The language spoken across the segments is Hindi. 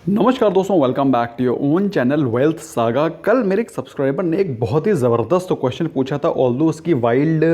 नमस्कार दोस्तों, welcome back to your own channel Wealth Saga. कल मेरे एक सब्सक्राइबर ने एक बहुत ही ज़बरदस्त क्वेश्चन पूछा था, ऑल्दो उसकी वाइल्ड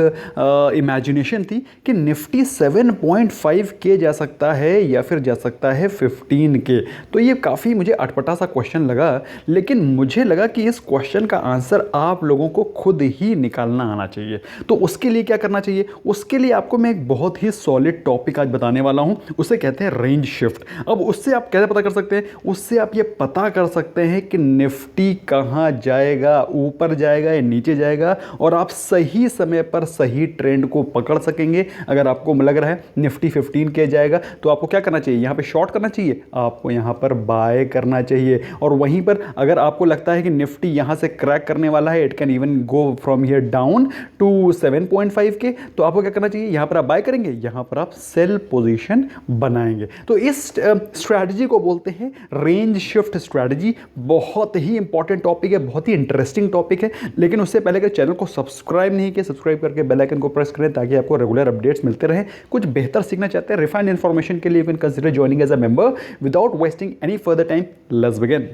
इमेजिनेशन थी कि निफ्टी 7.5 के जा सकता है या फिर जा सकता है 15 के। तो ये काफ़ी मुझे अटपटा सा क्वेश्चन लगा, लेकिन मुझे लगा कि इस क्वेश्चन का आंसर आप लोगों को खुद ही निकालना आना चाहिए। तो उसके लिए क्या करना चाहिए? उसके लिए आपको मैं एक बहुत ही सॉलिड टॉपिक आज बताने वाला हूँ, उसे कहते हैं रेंज शिफ्ट। अब उससे आप कैसे पता कर सकते हैं? उससे आप ये पता कर सकते हैं कि निफ्टी कहाँ जाएगा, ऊपर जाएगा या नीचे जाएगा, और आप सही समय पर सही ट्रेंड को पकड़ सकेंगे। अगर आपको लग रहा है निफ्टी 15 के जाएगा तो आपको क्या करना चाहिए? यहाँ पे शॉर्ट करना चाहिए, आपको यहाँ पर बाय करना चाहिए। और वहीं पर अगर आपको लगता है कि निफ्टी यहाँ से क्रैक करने वाला है, it can even go from here down to 7.5 K, तो आपको क्या करना चाहिए? यहाँ पर आप बाय करेंगे, यहाँ पर आप सेल पोजीशन बनाएंगे। तो इस स्ट्रैटेजी को बोलते हैं रेंज शिफ्ट स्ट्रैटेजी। बहुत ही इंपॉर्टेंट टॉपिक है, बहुत ही इंटरेस्टिंग टॉपिक है। लेकिन उससे पहले अगर चैनल को सब्सक्राइब नहीं किया, सब्सक्राइब करके बेल आइकन को प्रेस करें ताकि आपको रेगुलर अपडेट्स मिलते रहें। कुछ बेहतर सीखना चाहते हैं रिफाइंड इन्फॉर्मेशन के लिए, you can consider joining as a member. Without wasting any further time, let's begin.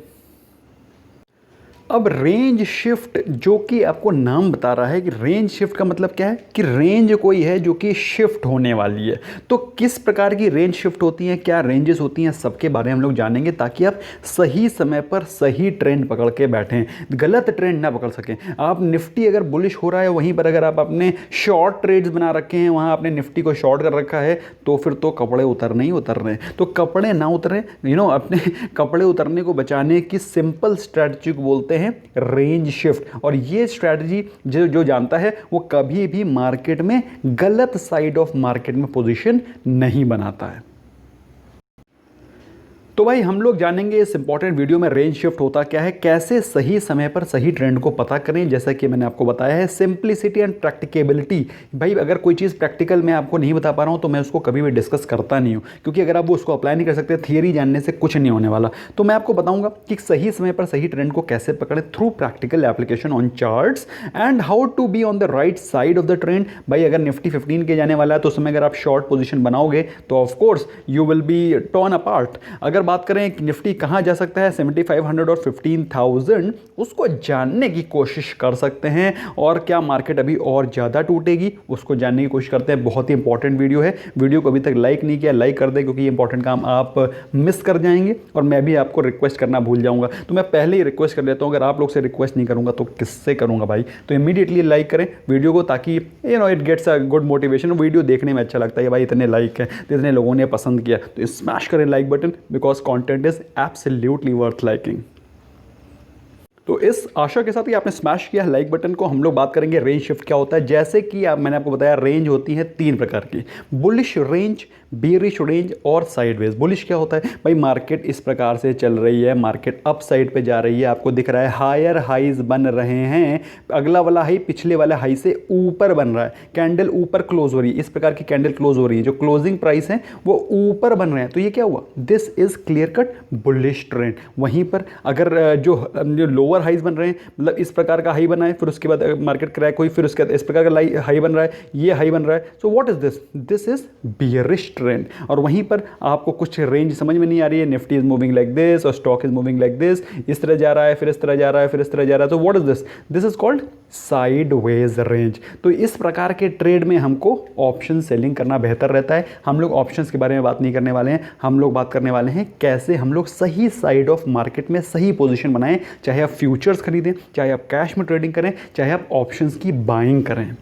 अब रेंज शिफ्ट जो कि आपको नाम बता रहा है कि रेंज शिफ्ट का मतलब क्या है कि रेंज कोई है जो कि शिफ्ट होने वाली है। तो किस प्रकार की रेंज शिफ्ट होती हैं, क्या रेंजेस होती हैं, सबके बारे में हम लोग जानेंगे ताकि आप सही समय पर सही ट्रेंड पकड़ के बैठें, गलत ट्रेंड ना पकड़ सकें। आप निफ्टी अगर बुलिश हो रहा है, वहीं पर अगर आप अपने शॉर्ट ट्रेड्स बना रखे हैं, वहाँ आपने निफ्टी को शॉर्ट कर रखा है, तो फिर तो कपड़े उतरने ही उतर रहे हैं। तो कपड़े ना उतरे, अपने कपड़े उतरने को बचाने की सिंपल स्ट्रैटेजी को बोलते हैं रेंज शिफ्ट। और ये स्ट्रैटेजी जो जानता है वो कभी भी मार्केट में गलत साइड ऑफ मार्केट में पोजीशन नहीं बनाता है। तो भाई हम लोग जानेंगे इस इंपॉर्टेंट वीडियो में रेंज शिफ्ट होता क्या है, कैसे सही समय पर सही ट्रेंड को पता करें। जैसा कि मैंने आपको बताया है, सिंप्लिसिटी एंड प्रैक्टिकेबिलिटी। भाई अगर कोई चीज़ प्रैक्टिकल मैं आपको नहीं बता पा रहा हूं तो मैं उसको कभी भी डिस्कस करता नहीं हूं, क्योंकि अगर आप वो उसको अप्लाई नहीं कर सकते, थियरी जानने से कुछ नहीं होने वाला। तो मैं आपको बताऊंगा कि सही समय पर सही ट्रेंड को कैसे पकड़े through practical application on charts and how to be on the right side of the trend. भाई अगर निफ्टी 15 के जाने वाला है तो उस समय अगर आप शॉर्ट पोजिशन बनाओगे तो of course you will be torn apart. अगर बात करें कि निफ्टी कहां जा सकता है, 7500 और 15000, उसको जानने की कोशिश कर सकते हैं। और क्या मार्केट अभी और ज़्यादा टूटेगी, उसको जानने की कोशिश करते हैं। बहुत ही इंपॉर्टेंट वीडियो है। वीडियो को अभी तक लाइक नहीं किया, लाइक कर दें, क्योंकि ये इंपॉर्टेंट काम आप मिस कर जाएंगे और मैं भी आपको रिक्वेस्ट करना भूल जाऊंगा। तो मैं पहले ही रिक्वेस्ट कर लेता हूं, अगर आप लोग से रिक्वेस्ट नहीं करूंगा तो किससे करूंगा भाई। तो इमीडिएटली लाइक करें वीडियो को, ताकि it gets a good motivation. Video देखने में अच्छा लगता है, भाई इतने लाइक हैं, इतने लोगों ने पसंद किया, तो स्मैश करें like button, because content is absolutely worth liking। तो इस आशा के साथ कि आपने स्मैश किया लाइक बटन को, हम लोग बात करेंगे रेंज शिफ्ट क्या होता है। जैसे कि मैंने आपको बताया, रेंज होती है 3 प्रकार की, बुलिश रेंज, बेरिश रेंज और साइडवेज। बुलिश क्या होता है? भाई मार्केट इस प्रकार से चल रही है, मार्केट अप साइड पे जा रही है, आपको दिख रहा है हायर हाइज बन रहे हैं, अगला वाला हाई पिछले वाला हाई से ऊपर बन रहा है, कैंडल ऊपर क्लोज हो रही है, इस प्रकार की कैंडल क्लोज हो रही है, जो क्लोजिंग प्राइस है वो ऊपर बन रहे हैं। तो ये क्या हुआ? This is clear cut bullish trend. वहीं पर अगर जो लोअर हाइज बन रहे हैं, मतलब इस प्रकार का हाई बना है, फिर उसके बाद मार्केट क्रैक हुई, फिर उसके बाद इस प्रकार का हाई बन रहा है, ये हाई बन रहा है, so what is this? This is bearish trend. और वहीं पर आपको कुछ रेंज समझ में नहीं आ रही है, Nifty is moving like this और stock is moving like this, इस तरह जा रहा है, फिर इस तरह जा रहा है, फिर इस तरह जा रहा है, तो what is this? This is called sideways range. तो इस प्रकार के ट्रेड में हमको ऑप्शन सेलिंग करना बेहतर रहता है। हम लोग ऑप्शंस के बारे में बात नहीं करने वाले हैं, हम लोग बात करने वाले हैं कैसे हम लोग सही साइड ऑफ मार्केट में सही पोजीशन बनाएं। चाहे आप फ्यूचर्स खरीदें, चाहे आप कैश में ट्रेडिंग करें, चाहे आप ऑप्शंस की बाइंग करें।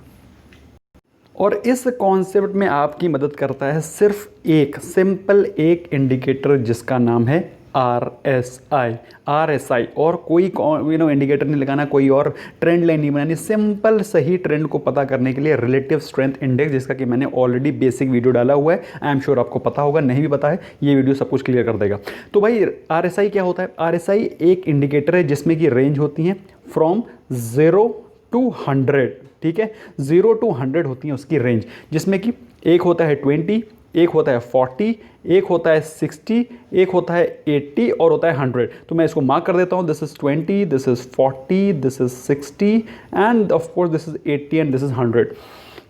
और इस कॉन्सेप्ट में आपकी मदद करता है सिर्फ एक सिंपल एक इंडिकेटर, जिसका नाम है RSI। और कोई इंडिकेटर नहीं लगाना, कोई और ट्रेंड लाइन नहीं बनानी, सिंपल सही ट्रेंड को पता करने के लिए रिलेटिव स्ट्रेंथ इंडेक्स, जिसका कि मैंने ऑलरेडी बेसिक वीडियो डाला हुआ है। आई एम श्योर आपको पता होगा, नहीं भी पता है ये वीडियो सब कुछ क्लियर कर देगा। तो भाई RSI क्या होता है? RSI एक इंडिकेटर है जिसमें कि रेंज होती है फ्रॉम 0 to 100, ठीक है, 0 to 100 होती है उसकी रेंज, जिसमें कि एक होता है 20, एक होता है 40, एक होता है 60, एक होता है 80 और होता है 100। तो मैं इसको मार्क कर देता हूँ, this is 20, this is 40, this is 60 end of course this is 80 and this is 100।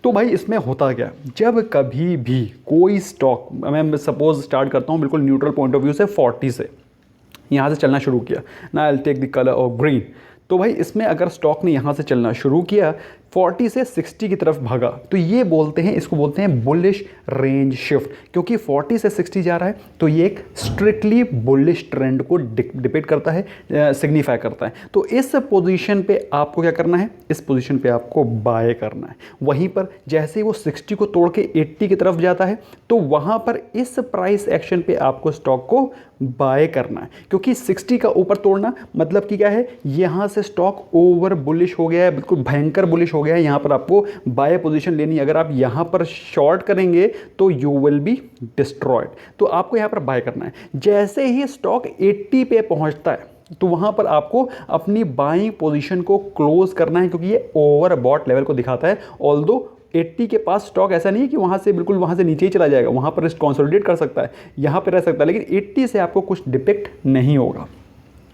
तो भाई इसमें होता क्या, जब कभी भी कोई स्टॉक, मैं सपोज स्टार्ट करता हूँ बिल्कुल न्यूट्रल पॉइंट ऑफ व्यू से 40 से, यहाँ से चलना शुरू किया ना, I take the colour of green. तो भाई इसमें अगर स्टॉक ने यहाँ से चलना शुरू किया 40 से 60 की तरफ भागा, तो ये बोलते हैं, इसको बोलते हैं बुलिश रेंज शिफ्ट, क्योंकि 40 से 60 जा रहा है तो ये एक स्ट्रिक्टली बुलिश ट्रेंड को डिपेक्ट करता है, सिग्निफाई करता है। तो इस पोजीशन पे आपको क्या करना है, इस पोजीशन पे आपको बाय करना है। वहीं पर जैसे ही वो 60 को तोड़ के 80 की तरफ जाता है तो वहाँ पर इस प्राइस एक्शन पे आपको स्टॉक को बाय करना है, क्योंकि 60 का ऊपर तोड़ना मतलब कि क्या है, यहाँ से स्टॉक ओवर बुलिश हो गया है, बिल्कुल भयंकर बुलिश हो गया है, यहाँ पर आपको बाय पोजीशन लेनी। अगर आप यहाँ पर शॉर्ट करेंगे तो यू विल बी डिस्ट्रॉयड। तो आपको यहाँ पर बाय करना है। जैसे ही स्टॉक 80 पे पहुँचता है तो वहाँ पर आपको अपनी बाइंग पोजीशन को क्लोज करना है, क्योंकि ये ओवरबॉट लेवल को दिखाता है। ऑल्दो 80 के पास स्टॉक ऐसा नहीं है कि वहाँ से बिल्कुल वहाँ से नीचे ही चला जाएगा, वहाँ पर कंसोलिडेट कर सकता है, यहाँ पर रह सकता है, लेकिन 80 से आपको कुछ डिपेक्ट नहीं होगा।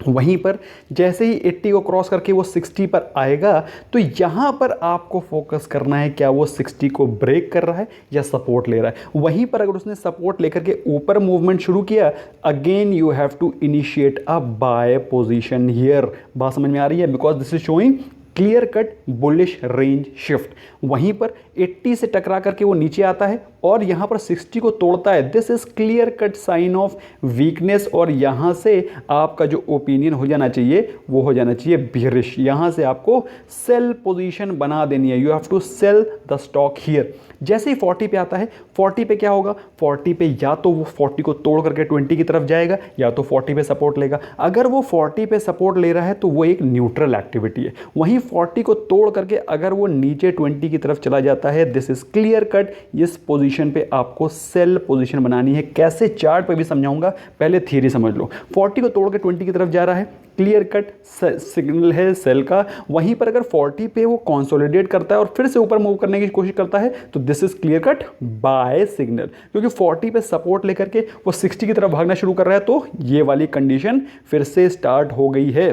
वहीं पर जैसे ही 80 को क्रॉस करके वो 60 पर आएगा तो यहाँ पर आपको फोकस करना है, क्या वो 60 को ब्रेक कर रहा है या सपोर्ट ले रहा है। वहीं पर अगर उसने सपोर्ट लेकर के ऊपर मूवमेंट शुरू किया, again you have to initiate a buy position here. बात समझ में आ रही है? Because this is showing clear cut bullish range shift. वहीं पर 80 से टकरा करके वो नीचे आता है और यहाँ पर 60 को तोड़ता है। This is clear cut sign of weakness, और यहाँ से आपका जो ओपिनियन हो जाना चाहिए वो हो जाना चाहिए बियरिश। यहाँ से आपको सेल पोजीशन बना देनी है। You have to sell the stock here. जैसे ही 40 पे आता है, 40 पे क्या होगा, 40 पे या तो वो 40 को तोड़ करके 20 की तरफ जाएगा या तो 40 पे सपोर्ट लेगा। अगर वो 40 पे सपोर्ट ले रहा है तो वो एक न्यूट्रल एक्टिविटी है। वहीं 40 को तोड़ करके अगर वो नीचे 20 की तरफ चला जाता है, दिस इज क्लियर कट, इस पोजीशन पे आपको सेल पोजीशन बनानी है। कैसे, चार्ट पे भी समझाऊंगा, पहले थियरी समझ लो। 40 को तोड़ के 20 की तरफ जा रहा है, क्लियर कट सिग्नल है सेल का। वहीं पर अगर 40 पे वो कंसोलिडेट करता है और फिर से ऊपर मूव करने की कोशिश करता है तो this is clear cut buy signal, क्योंकि 40 पे सपोर्ट लेकर के वो 60 की तरफ भागना शुरू कर रहा है। तो ये वाली कंडीशन फिर से स्टार्ट हो गई है।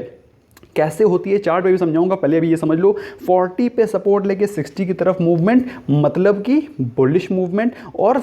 कैसे होती है चार्ट में भी समझाऊंगा, पहले अभी ये समझ लो। 40 पे सपोर्ट लेके 60 की तरफ मूवमेंट मतलब कि बुलिश मूवमेंट, और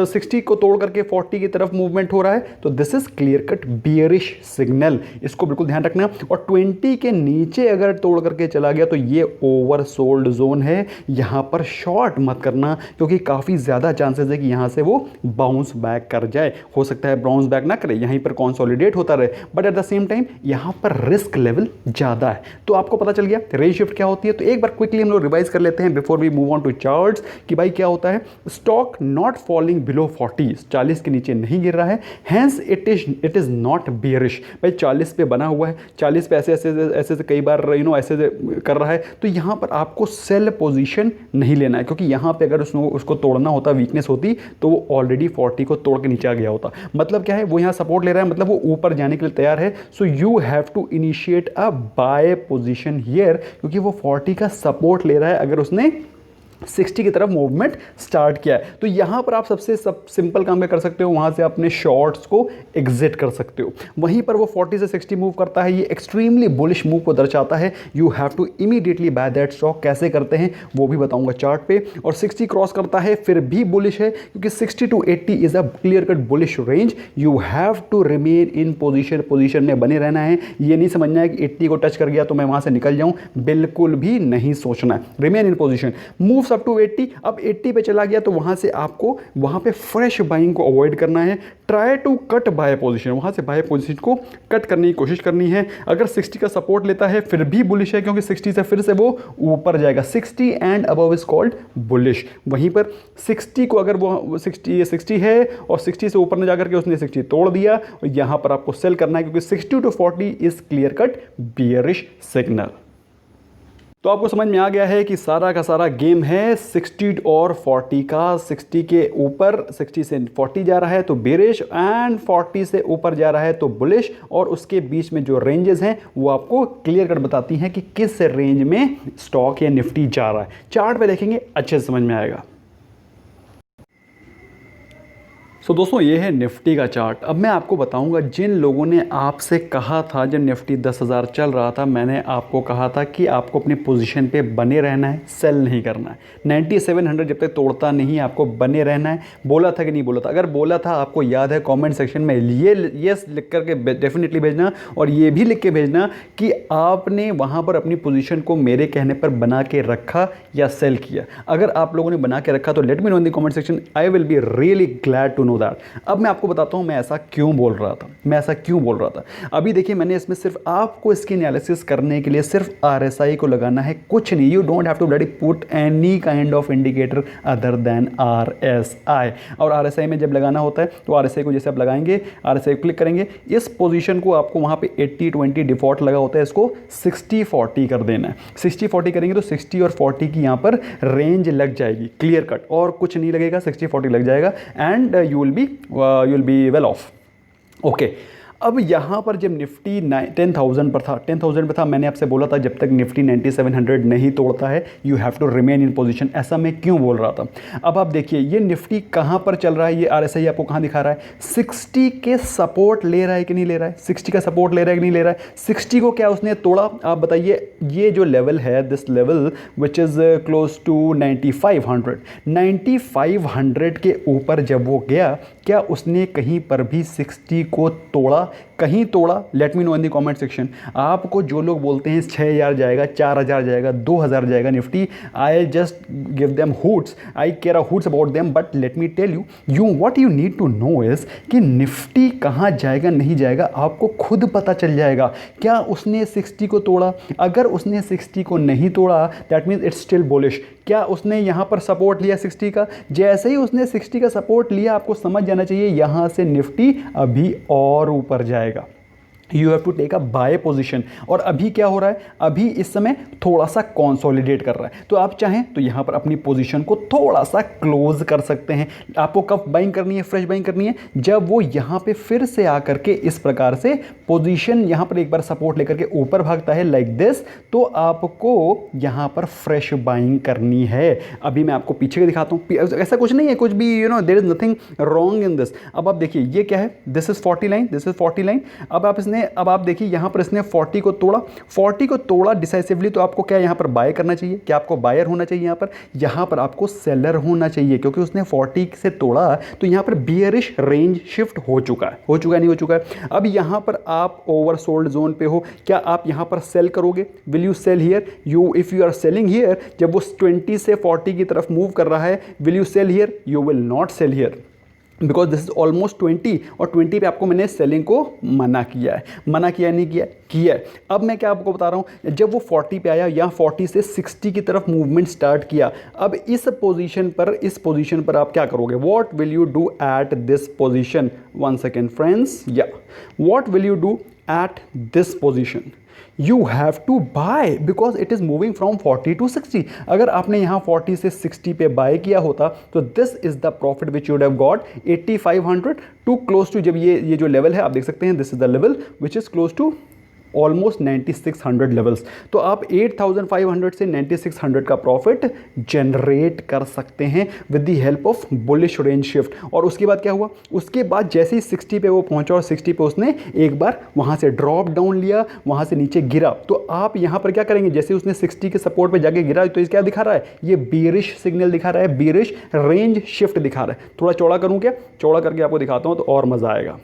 60 को तोड़ करके 40 की तरफ मूवमेंट हो रहा है तो this is clear cut bearish signal. इसको बिल्कुल ध्यान रखना। और 20 के नीचे अगर तोड़ करके चला गया तो ये ओवर सोल्ड जोन है, यहाँ पर शॉर्ट मत करना, क्योंकि काफ़ी ज़्यादा चांसेस है कि यहाँ से वो बाउंस बैक कर जाए। हो सकता है बाउंस बैक ना करे, यहीं पर कंसोलिडेट होता रहे, but at the same time यहाँ पर रिस्क लेवल ज्यादा है। तो आपको पता चल गया रेंज शिफ्ट क्या होती है। तो एक बार क्विकली हम लोग रिवाइज कर लेते हैं before we move on to charts कि भाई क्या होता है। स्टॉक नॉट फॉलिंग बिलो 40 के नीचे नहीं गिर रहा है, hence it is not bearish. भाई 40 पे बना हुआ है, 40 पे ऐसे कई बार ऐसे कर रहा है, तो यहाँ पर आपको सेल पोजीशन नहीं लेना है, क्योंकि यहाँ पे अगर उसको तोड़ना होता, वीकनेस होती, तो वो ऑलरेडी 40 को तोड़ के नीचे आ गया होता। मतलब क्या है, वो यहाँ सपोर्ट ले रहा है, मतलब वो ऊपर जाने के लिए तैयार है। So you have to initiate a buy position here, क्योंकि वो 40 का सपोर्ट ले रहा है अगर उसने 60 की तरफ मूवमेंट स्टार्ट किया है। तो यहां पर आप सबसे सिंपल काम में कर सकते हो, वहां से अपने शॉर्ट्स को एग्जिट कर सकते हो। वहीं पर वो 40 से 60 मूव करता है, ये एक्सट्रीमली बुलिश मूव को दर्शाता है। You have to immediately buy that stock. कैसे करते हैं वो भी बताऊंगा चार्ट पे। और 60 क्रॉस करता है फिर भी बुलिश है, क्योंकि 60 to 80 is a clear cut bullish range. You have to remain in position में बने रहना है। ये नहीं समझना है कि 80 को टच कर गया तो मैं वहां से निकल जाऊं, बिल्कुल भी नहीं सोचना है। Remain in position, move up to 80। अब 80 पे चला गया तो वहां से आपको वहां पे फ्रेश बाइंग को अवॉइड करना है। Try to cut buy position, वहां से बाय पोजीशन को कट करने की कोशिश करनी है। अगर 60 का सपोर्ट लेता है फिर भी बुलिश है, क्योंकि 60 से फिर से वो ऊपर जाएगा। 60 and above is called bullish. वहीं पर 60 को अगर वो 60 है और 60 से ऊपर न जाकर के उसने 60 तोड़ दिया, और यहां पर आपको सेल करना है, क्योंकि 60 to 40 is clear cut bearish signal. तो आपको समझ में आ गया है कि सारा का सारा गेम है 60 और 40 का। 60 के ऊपर 60 से 40 जा रहा है तो बेरिश, एंड 40 से ऊपर जा रहा है तो बुलिश, और उसके बीच में जो रेंजेस हैं वो आपको क्लियर कट बताती हैं कि किस रेंज में स्टॉक या निफ्टी जा रहा है। चार्ट पे देखेंगे अच्छे से समझ में आएगा। दोस्तों ये है निफ्टी का चार्ट। अब मैं आपको बताऊंगा, जिन लोगों ने आपसे कहा था जब निफ्टी 10,000 चल रहा था, मैंने आपको कहा था कि आपको अपनी पोजीशन पे बने रहना है, सेल नहीं करना है। 9700 जब तक तोड़ता नहीं आपको बने रहना है। बोला था कि नहीं बोला था? अगर बोला था, आपको याद है, कमेंट सेक्शन में ये लिख करके डेफिनेटली भेजना, और ये भी लिख के भेजना कि आपने वहाँ पर अपनी पोजीशन को मेरे कहने पर बना के रखा या सेल किया। अगर आप लोगों ने बना के रखा तो let me know in the comment section, I will be really glad to know that. अब मैं आपको बताता हूं मैं ऐसा क्यों बोल रहा था। अभी देखिए, मैंने इसमें सिर्फ आपको इसकी एनालिसिस करने के लिए सिर्फ RSI को लगाना है, कुछ नहीं। You don't have to bloody put any kind of indicator other than RSI। और RSI में जब लगाना होता है तो RSI को जैसे आप लगाएंगे, RSI क्लिक करेंगे, इस पोजीशन को आपको वहां पे 80-20 डिफॉल्ट लगा होता है, इसको 60-40 कर देना है। 60-40 करेंगे तो 60 और 40 की यहां पर रेंज लग जाएगी, क्लियर कट, और कुछ नहीं लगेगा, 60-40 लग जाएगा and you will be well of. Okay, अब यहाँ पर जब निफ्टी 10,000 पर था, मैंने आपसे बोला था जब तक निफ्टी 9700 नहीं तोड़ता है you have to remain in position. ऐसा मैं क्यों बोल रहा था? अब आप देखिए, ये निफ्टी कहाँ पर चल रहा है, ये RSI आपको कहाँ दिखा रहा है? 60 के सपोर्ट ले रहा है कि नहीं ले रहा है? 60 का सपोर्ट ले रहा है कि नहीं ले रहा है? 60 को क्या उसने तोड़ा? आप बताइए। ये जो लेवल है, this level which is close to 9500 के ऊपर जब वो गया, क्या उसने कहीं पर भी 60 को तोड़ा? कहीं तोड़ा? Late me know in the comment section. आपको जो लोग बोलते हैं 6000 जाएगा, 4000 जाएगा, 2000 जाएगा Nifty, I just give them hoots, I care hoots about them, but let me tell you what you need to know is कि निफ्टी कहाँ जाएगा नहीं जाएगा आपको खुद पता चल जाएगा। क्या उसने 60 को तोड़ा? अगर उसने 60 को नहीं तोड़ा that means it's still bullish. क्या उसने यहाँ पर सपोर्ट लिया 60 का? जैसे ही उसने 60 का सपोर्ट लिया, आपको समझ जाना चाहिए यहाँ से निफ्टी अभी और ऊपर जाएगा। You have to take a buy position. और अभी क्या हो रहा है? अभी इस समय थोड़ा सा कॉन्सोलिडेट कर रहा है, तो आप चाहें तो यहाँ पर अपनी पोजीशन को थोड़ा सा क्लोज कर सकते हैं। आपको कब बाइंग करनी है? फ्रेश बाइंग करनी है जब वो यहाँ पे फिर से आकर के इस प्रकार से पोजीशन यहाँ पर एक बार सपोर्ट लेकर के ऊपर भागता है लाइक दिस, तो आपको यहाँ पर फ्रेश बाइंग करनी है। अभी मैं आपको पीछे के दिखाता हूँ, ऐसा कुछ नहीं है, कुछ भी there is nothing wrong in this. अब आप देखिए ये क्या है, this is 40 line, this is 40 line. अब आप देखिए यहाँ पर इसने 40 को तोड़ा डिसाइसिवली, तो आपको क्या यहाँ पर बाय करना चाहिए? क्या आपको बायर होना चाहिए? यहाँ पर आपको सेलर होना चाहिए, क्योंकि उसने 40 से तोड़ा तो यहाँ पर बियरिश रेंज शिफ्ट हो चुका है नहीं हो चुका है? अब यहाँ पर आप ओवरसोल्ड जोन पे हो, क्या आप यहाँ पर सेल करोगे? Will you sell here? If you are selling here, जब वो 20 से 40 की तरफ मूव कर रहा है, will you sell here? You will not sell here, because this is almost 20, और 20 पे आपको मैंने सेलिंग को मना किया है। मना किया नहीं किया है। अब मैं क्या आपको बता रहा हूँ, जब वो 40 पे आया या 40 से 60 की तरफ मूवमेंट स्टार्ट किया, अब इस पोजीशन पर आप क्या करोगे? What will you do at this position? 1 second friends, या what will you do at this position? You have to buy because it is moving from 40 to 60. अगर आपने यहाँ 40 से 60 पे बाय किया होता तो this is the profit which you would have got 8500 to close to, जब ये जो लेवल है आप देख सकते हैं, this is the level which is close to almost 9600 levels. तो आप 8500 से 9600 का प्रॉफिट जनरेट कर सकते हैं with the help of bullish range shift. और उसके बाद क्या हुआ? उसके बाद जैसे ही 60 पे वो पहुंचा और 60 पे उसने एक बार वहां से ड्रॉप डाउन लिया, वहां से नीचे गिरा, तो आप यहां पर क्या करेंगे? जैसे उसने 60 के सपोर्ट पे जाके गिरा, तो इस क्या दिखा रहा है? ये बियरिश सिग्नल दिखा रहा है, बियरिश रेंज शिफ्ट दिखा रहा है। थोड़ा चौड़ा करूं क्या? चौड़ा करके आपको दिखाता हूं तो और मजा आएगा।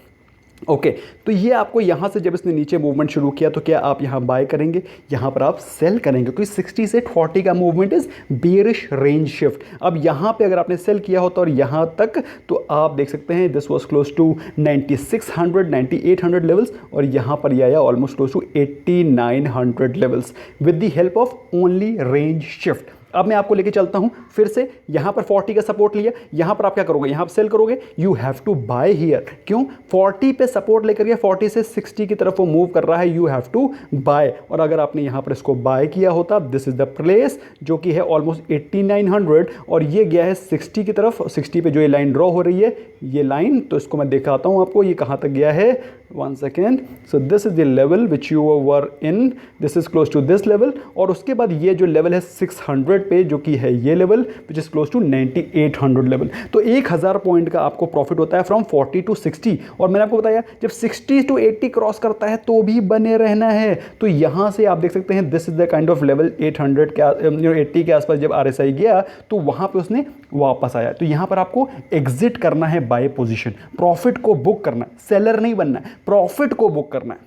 ओके, तो ये आपको यहाँ से जब इसने नीचे मूवमेंट शुरू किया तो क्या आप यहाँ बाय करेंगे? यहाँ पर आप सेल करेंगे, क्योंकि 60 से 40 का movement is bearish range shift. अब यहाँ पे अगर आपने सेल किया होता और यहाँ तक, तो आप देख सकते हैं this was close to 9600 9800 levels, और यहाँ पर यह आया almost close to 8900 levels with the help of only range shift. अब मैं आपको लेके चलता हूं फिर से, यहां पर 40 का सपोर्ट लिया, यहां पर आप क्या करोगे? यहां पर सेल करोगे। You have to buy here. क्यों? 40 पे सपोर्ट लेकर के 40 से 60 की तरफ वो मूव कर रहा है, यू हैव टू बाय। और अगर आपने यहां पर इसको बाय किया होता, दिस इज द प्लेस जो कि है ऑलमोस्ट 8900, और ये गया है 60 की तरफ। 60 पे जो ये लाइन ड्रॉ हो रही है ये लाइन, तो इसको मैं दिखाता हूँ आपको ये कहाँ तक गया है। 1 second. So this is the level which you were in, this is close to this level, और उसके बाद ये जो लेवल है 600 पे, जो कि है ये level which is close to 9800 level. तो 1000 पॉइंट का आपको प्रॉफिट होता है फ्रॉम 40 टू 60। और मैंने आपको बताया जब 60 टू 80 क्रॉस करता है तो भी बने रहना है। तो यहाँ से आप देख सकते हैं this is the kind of level 800 के 80 के आसपास जब RSI गया तो वहाँ पे उसने वापस आया। तो यहाँ पर आपको एग्जिट करना है बाय पोजीशन, प्रॉफिट को बुक करना है, सेलर नहीं बनना है, प्रॉफिट को बुक करना है,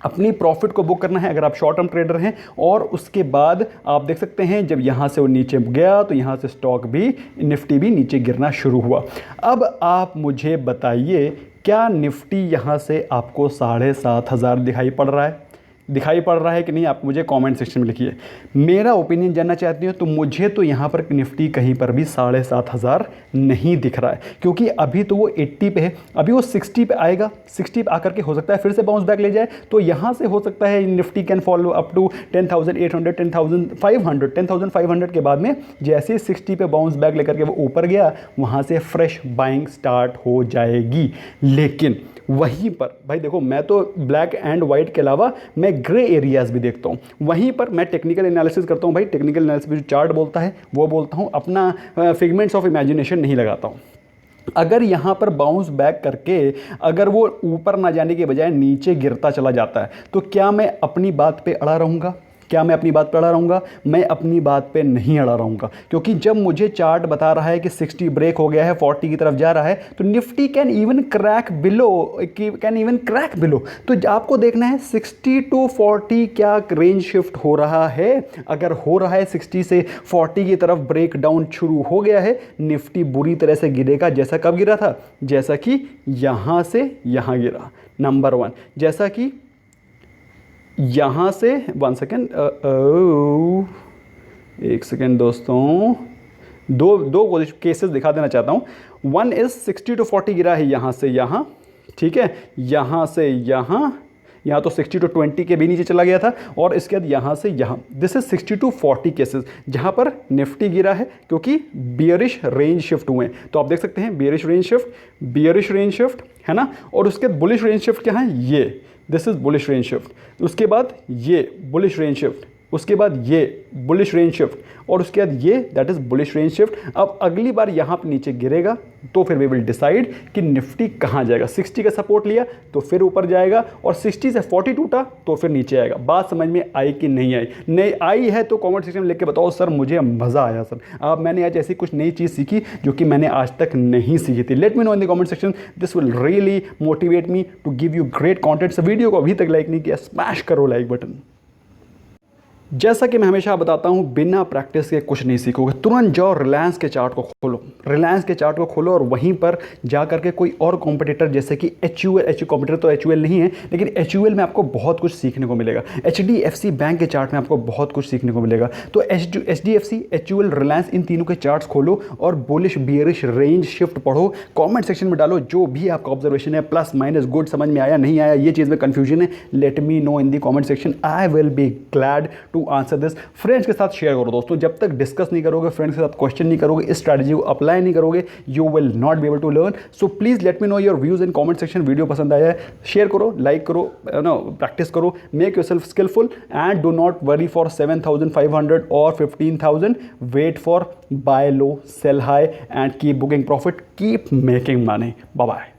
अपनी प्रॉफिट को बुक करना है अगर आप शॉर्ट टर्म ट्रेडर हैं। और उसके बाद आप देख सकते हैं जब यहाँ से वो नीचे गया तो यहाँ से स्टॉक भी, निफ्टी भी नीचे गिरना शुरू हुआ। अब आप मुझे बताइए क्या निफ्टी यहाँ से आपको 7500 दिखाई पड़ रहा है कि नहीं? आप मुझे कमेंट सेक्शन में लिखिए। मेरा ओपिनियन जानना चाहती हो तो मुझे तो यहाँ पर निफ्टी कहीं पर भी 7500 नहीं दिख रहा है, क्योंकि अभी तो वो 80 पे है, अभी वो 60 पे आएगा, 60 पे आकर के हो सकता है फिर से बाउंस बैक ले जाए। तो यहाँ से हो सकता है Nifty can follow up to 10,800, 10,500, 10,500 के बाद में जैसे 60 पे बाउंस बैक लेकर के वो ऊपर गया, वहाँ से फ्रेश बाइंग स्टार्ट हो जाएगी। लेकिन वहीं पर भाई देखो, मैं तो ब्लैक एंड वाइट के अलावा मैं ग्रे एरियाज भी देखता हूँ, वहीं पर मैं टेक्निकल एनालिसिस करता हूँ। भाई टेक्निकल एनालिसिस में जो चार्ट बोलता है वो बोलता हूँ, अपना फिगमेंट्स ऑफ इमेजिनेशन नहीं लगाता हूँ। अगर यहाँ पर बाउंस बैक करके अगर वो ऊपर ना जाने के बजाय नीचे गिरता चला जाता है तो क्या मैं अपनी बात पे अड़ा रहूँगा? क्या मैं अपनी बात पे अड़ा रहूँगा? मैं अपनी बात पे नहीं अड़ा रहूँगा, क्योंकि जब मुझे चार्ट बता रहा है कि 60 ब्रेक हो गया है, 40 की तरफ जा रहा है, तो Nifty can even crack below. तो आपको देखना है 60 टू 40 क्या रेंज शिफ्ट हो रहा है। अगर हो रहा है 60 से 40 की तरफ ब्रेक डाउन शुरू हो गया है, निफ्टी बुरी तरह से गिरेगा। जैसा कब गिरा था? जैसा कि यहाँ से यहाँ गिरा, नंबर 1। जैसा कि यहाँ से 1 सेकेंड, एक सेकेंड दोस्तों, दो केसेस दिखा देना चाहता हूँ। 1 इज 60 टू 40 गिरा है यहाँ से यहाँ, ठीक है, यहाँ से यहाँ तो 60 टू 20 के भी नीचे चला गया था, और इसके बाद यहाँ से यहाँ, दिस इज 60 टू 40 केसेस जहाँ पर निफ्टी गिरा है क्योंकि बियरिश रेंज शिफ्ट हुए हैं। तो आप देख सकते हैं बियरिश रेंज शिफ्ट है ना, और उसके बाद बुलिश रेंज शिफ्ट क्या है? ये this is bullish range shift, उसके बाद ये बुलिश रेंज शिफ्ट, उसके बाद ये बुलिश रेंज शिफ्ट, और उसके बाद ये that is bullish range shift. अब अगली बार यहाँ पे नीचे गिरेगा तो फिर वी विल डिसाइड कि निफ्टी कहाँ जाएगा। 60 का सपोर्ट लिया तो फिर ऊपर जाएगा, और 60 से 40 टूटा तो फिर नीचे आएगा। बात समझ में आई कि नहीं आई? नहीं आई है तो कमेंट सेक्शन में लिख के बताओ सर मुझे मज़ा आया सर, आप मैंने आज ऐसी कुछ नई चीज़ सीखी जो कि मैंने आज तक नहीं सीखी थी। Let me know in the comment section, this will really motivate me to give you great contents. Video को अभी तक लाइक नहीं किया, स्मैश करो लाइक बटन। जैसा कि मैं हमेशा बताता हूँ, बिना प्रैक्टिस के कुछ नहीं सीखोगे। तुरंत जाओ रिलायंस के चार्ट को खोलो, और वहीं पर जा करके कोई और कॉम्पिटिटर जैसे कि HUL कॉम्पिटिटर तो HUL नहीं है, लेकिन HUL में आपको बहुत कुछ सीखने को मिलेगा। HDFC बैंक के चार्ट में आपको बहुत कुछ सीखने को मिलेगा। तो HDFC, HUL, रिलायंस, इन तीनों के चार्ट्स खोलो और बुलिश बियरिश रेंज शिफ्ट पढ़ो। कॉमेंट सेक्शन में डालो जो भी आपका ऑब्जर्वेशन है, प्लस माइनस, गुड, समझ में आया नहीं आया, ये चीज़ में कन्फ्यूजन है, let me know in the comment section. I will be glad to answer this. Friends के साथ शेयर करो दोस्तों, जब तक डिस्कस नहीं करोगे, फ्रेंड्स के साथ क्वेश्चन नहीं करोगे, इस स्ट्रैटेजी को अप्लाई नहीं करोगे, you will not be able to learn. So please let me know your views in comment section. Video पसंद आया है शेयर करो, लाइक करो, प्रैक्टिस करो, make yourself skillful and do not worry for 7,500 और 15,000। Wait for buy low, sell high and keep booking profit, keep making money. Bye bye.